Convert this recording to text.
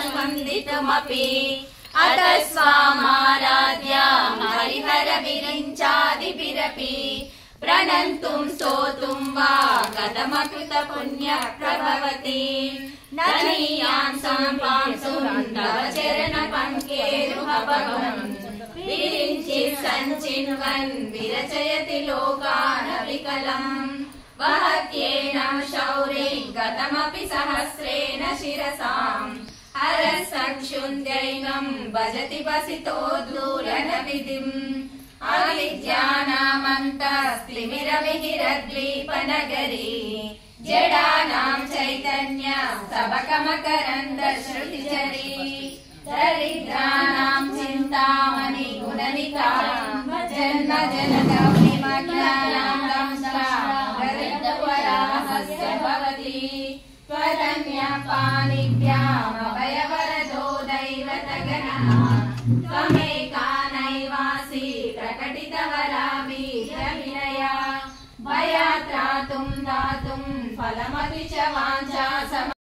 स्पन्दितुमपि अत स्वामाराध्या हरिहर विरिञ्चादिभिरपि प्रणन्तुं स्तोतुं वा कथमकृत पुण्य प्रभवति ननीयां सम्पांसुं तव चरण पङ्केरुहपगम् विरिञ्चि सञ्चिन्वन् विरचयति लोकानविकलम् वहत्येनं शौरिं गतमपि सहस्रेण शिरसाम् हरसक्षुन्द्यैनं भजति वसितोद्धूलनविधिम् अविद्यानामन्तस्तिमिरमिहिरद्वीपनगरी जडानां चैतन्य सबकमकरन्दश्रुतिचरी दरिद्राणां चिन्तामणि गुणनिका जन्म जनकविमग्नानां दंष्ट्राहस्य भवति त्वदन्यपाणिभ्यामभयवरदो दैवतगणः त्वमेका नैवासि प्रकटितवराभिरविनया भयात्रातुं दातुं फलमपि च वाञ्छा